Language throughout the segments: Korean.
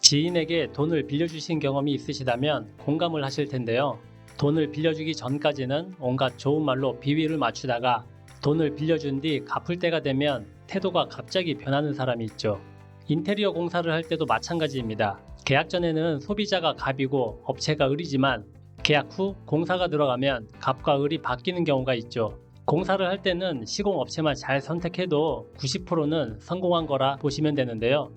지인에게 돈을 빌려주신 경험이 있으시다면 공감을 하실 텐데요. 돈을 빌려주기 전까지는 온갖 좋은 말로 비위를 맞추다가 돈을 빌려준 뒤 갚을 때가 되면 태도가 갑자기 변하는 사람이 있죠. 인테리어 공사를 할 때도 마찬가지입니다. 계약 전에는 소비자가 갑이고 업체가 을이지만 계약 후 공사가 들어가면 갑과 을이 바뀌는 경우가 있죠. 공사를 할 때는 시공업체만 잘 선택해도 90%는 성공한 거라 보시면 되는데요.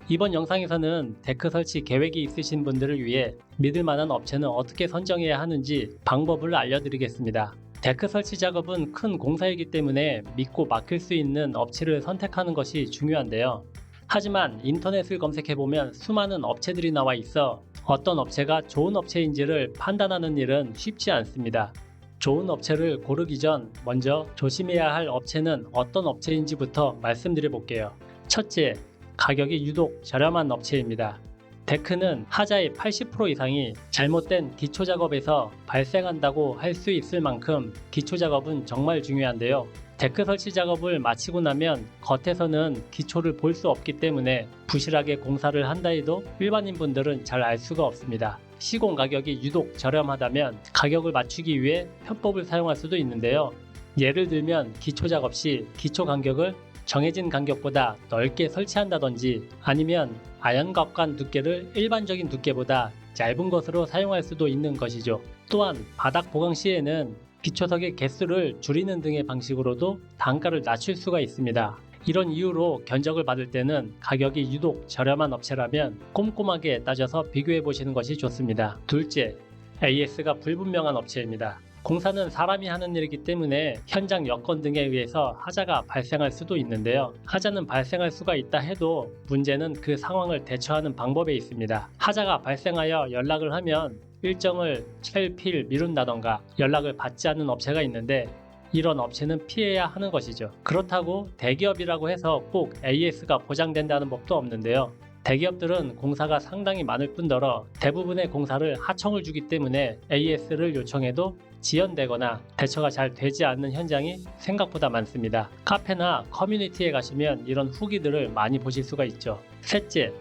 이번 영상에서는 데크 설치 계획이 있으신 분들을 위해 믿을 만한 업체는 어떻게 선정해야 하는지 방법을 알려드리겠습니다. 데크 설치 작업은 큰 공사이기 때문에 믿고 맡길 수 있는 업체를 선택하는 것이 중요한데요. 하지만 인터넷을 검색해보면 수많은 업체들이 나와 있어 어떤 업체가 좋은 업체인지를 판단하는 일은 쉽지 않습니다. 좋은 업체를 고르기 전 먼저 조심해야 할 업체는 어떤 업체인지부터 말씀드려 볼게요. 첫째, 가격이 유독 저렴한 업체입니다. 데크는 하자의 80% 이상이 잘못된 기초작업에서 발생한다고 할 수 있을 만큼 기초작업은 정말 중요한데요. 데크 설치 작업을 마치고 나면 겉에서는 기초를 볼 수 없기 때문에 부실하게 공사를 한다 해도 일반인 분들은 잘 알 수가 없습니다. 시공 가격이 유독 저렴하다면 가격을 맞추기 위해 편법을 사용할 수도 있는데요. 예를 들면 기초 작업 시 기초 간격을 정해진 간격보다 넓게 설치한다든지 아니면 아연곽관 두께를 일반적인 두께보다 짧은 것으로 사용할 수도 있는 것이죠. 또한 바닥 보강 시에는 기초석의 개수를 줄이는 등의 방식으로도 단가를 낮출 수가 있습니다. 이런 이유로 견적을 받을 때는 가격이 유독 저렴한 업체라면 꼼꼼하게 따져서 비교해 보시는 것이 좋습니다. 둘째, AS가 불분명한 업체입니다. 공사는 사람이 하는 일이기 때문에 현장 여건 등에 의해서 하자가 발생할 수도 있는데요. 하자는 발생할 수가 있다 해도 문제는 그 상황을 대처하는 방법에 있습니다. 하자가 발생하여 연락을 하면 일정을 첼필 미룬다던가 연락을 받지 않는 업체가 있는데 이런 업체는 피해야 하는 것이죠. 그렇다고 대기업이라고 해서 꼭 AS가 보장된다는 법도 없는데요. 대기업들은 공사가 상당히 많을 뿐더러 대부분의 공사를 하청을 주기 때문에 AS를 요청해도 지연되거나 대처가 잘 되지 않는 현장이 생각보다 많습니다. 카페나 커뮤니티에 가시면 이런 후기들을 많이 보실 수가 있죠. 셋째,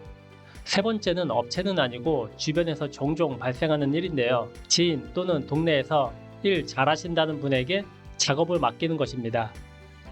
세 번째는 업체는 아니고 주변에서 종종 발생하는 일인데요. 지인 또는 동네에서 일 잘하신다는 분에게 작업을 맡기는 것입니다.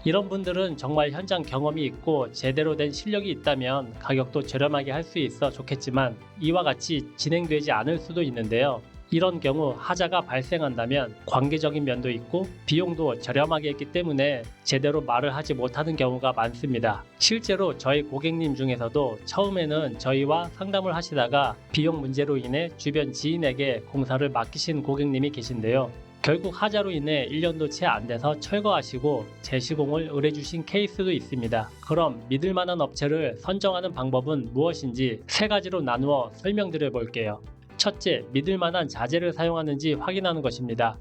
이런 분들은 정말 현장 경험이 있고 제대로 된 실력이 있다면 가격도 저렴하게 할 수 있어 좋겠지만 이와 같이 진행되지 않을 수도 있는데요. 이런 경우 하자가 발생한다면 관계적인 면도 있고 비용도 저렴하게 했기 때문에 제대로 말을 하지 못하는 경우가 많습니다. 실제로 저희 고객님 중에서도 처음에는 저희와 상담을 하시다가 비용 문제로 인해 주변 지인에게 공사를 맡기신 고객님이 계신데요. 결국 하자로 인해 1년도 채 안 돼서 철거하시고 재시공을 의뢰주신 케이스도 있습니다. 그럼 믿을 만한 업체를 선정하는 방법은 무엇인지 세 가지로 나누어 설명드려 볼게요. 첫째, 믿을 만한 자재를 사용하는지 확인하는 것입니다.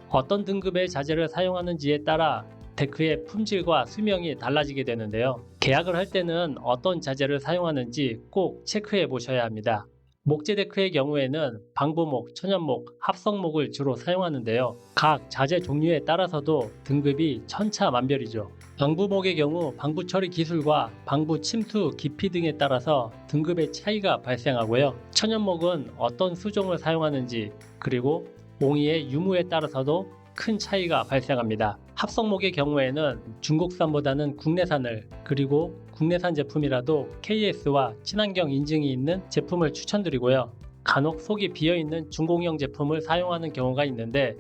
어떤 등급의 자재를 사용하는지에 따라 데크의 품질과 수명이 달라지게 되는데요. 계약을 할 때는 어떤 자재를 사용하는지 꼭 체크해 보셔야 합니다. 목재 데크의 경우에는 방부목, 천연목, 합성목을 주로 사용하는데요. 각 자재 종류에 따라서도 등급이 천차만별이죠. 방부목의 경우 방부 처리 기술과 방부 침투 깊이 등에 따라서 등급의 차이가 발생하고요. 천연목은 어떤 수종을 사용하는지 그리고 옹이의 유무에 따라서도 큰 차이가 발생합니다. 합성목의 경우에는 중국산보다는 국내산을 그리고 국내산 제품이라도 KS와 친환경 인증이 있는 제품을 추천드리고요. 간혹 속이 비어있는 중공형 제품을 사용하는 경우가 있는데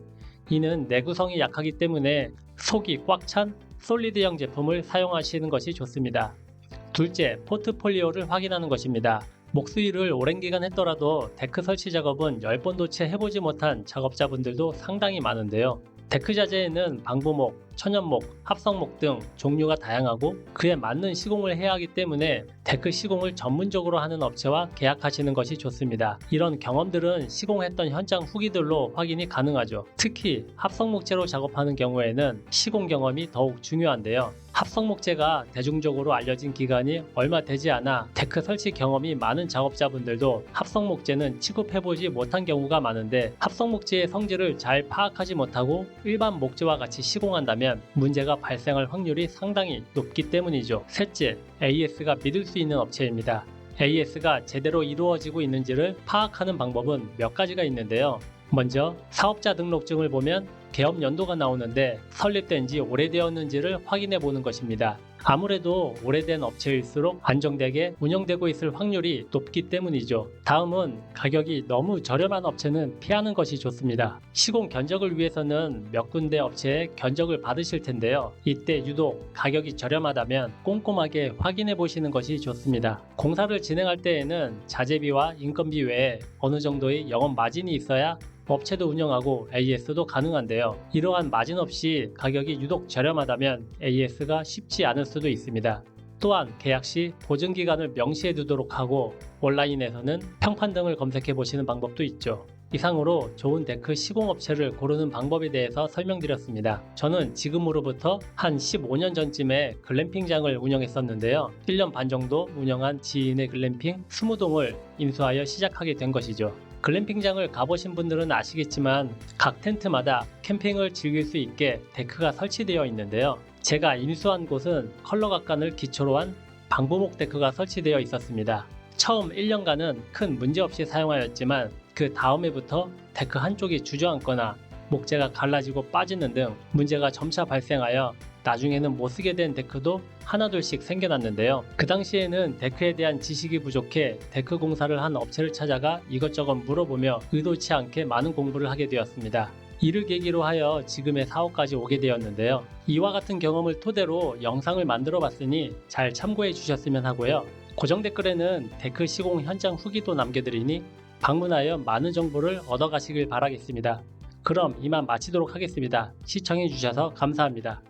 이는 내구성이 약하기 때문에 속이 꽉 찬 솔리드형 제품을 사용하시는 것이 좋습니다. 둘째, 포트폴리오를 확인하는 것입니다. 목수일을 오랜 기간 했더라도 데크 설치 작업은 10번도 채 해보지 못한 작업자분들도 상당히 많은데요. 데크 자재에는 방부목, 천연목, 합성목 등 종류가 다양하고 그에 맞는 시공을 해야 하기 때문에 데크 시공을 전문적으로 하는 업체와 계약하시는 것이 좋습니다. 이런 경험들은 시공했던 현장 후기들로 확인이 가능하죠. 특히 합성목재로 작업하는 경우에는 시공 경험이 더욱 중요한데요. 합성목재가 대중적으로 알려진 기간이 얼마 되지 않아 데크 설치 경험이 많은 작업자분들도 합성목재는 취급해보지 못한 경우가 많은데 합성목재의 성질을 잘 파악하지 못하고 일반 목재와 같이 시공한다면 문제가 발생할 확률이 상당히 높기 때문이죠. 셋째, AS가 믿을 수 있는 업체입니다. AS가 제대로 이루어지고 있는지를 파악하는 방법은 몇 가지가 있는데요. 먼저 사업자 등록증을 보면 개업 연도가 나오는데 설립된 지 오래되었는지를 확인해 보는 것입니다. 아무래도 오래된 업체일수록 안정되게 운영되고 있을 확률이 높기 때문이죠. 다음은 가격이 너무 저렴한 업체는 피하는 것이 좋습니다. 시공 견적을 위해서는 몇 군데 업체에 견적을 받으실 텐데요. 이때 유독 가격이 저렴하다면 꼼꼼하게 확인해 보시는 것이 좋습니다. 공사를 진행할 때에는 자재비와 인건비 외에 어느 정도의 영업 마진이 있어야 업체도 운영하고 AS도 가능한데요. 이러한 마진 없이 가격이 유독 저렴하다면 AS가 쉽지 않을 수도 있습니다. 또한 계약 시 보증기간을 명시해 두도록 하고 온라인에서는 평판 등을 검색해 보시는 방법도 있죠. 이상으로 좋은 데크 시공업체를 고르는 방법에 대해서 설명드렸습니다. 저는 지금으로부터 한 15년 전쯤에 글램핑장을 운영했었는데요. 1년 반 정도 운영한 지인의 글램핑 20동을 인수하여 시작하게 된 것이죠. 글램핑장을 가보신 분들은 아시겠지만 각 텐트마다 캠핑을 즐길 수 있게 데크가 설치되어 있는데요. 제가 인수한 곳은 컬러 각관을 기초로 한 방부목 데크가 설치되어 있었습니다. 처음 1년간은 큰 문제 없이 사용하였지만 그 다음해부터 데크 한쪽이 주저앉거나 목재가 갈라지고 빠지는 등 문제가 점차 발생하여 나중에는 못 쓰게 된 데크도 하나둘씩 생겨났는데요. 그 당시에는 데크에 대한 지식이 부족해 데크 공사를 한 업체를 찾아가 이것저것 물어보며 의도치 않게 많은 공부를 하게 되었습니다. 이를 계기로 하여 지금의 사업까지 오게 되었는데요. 이와 같은 경험을 토대로 영상을 만들어 봤으니 잘 참고해 주셨으면 하고요. 고정 댓글에는 데크 시공 현장 후기도 남겨드리니 방문하여 많은 정보를 얻어가시길 바라겠습니다. 그럼 이만 마치도록 하겠습니다. 시청해 주셔서 감사합니다.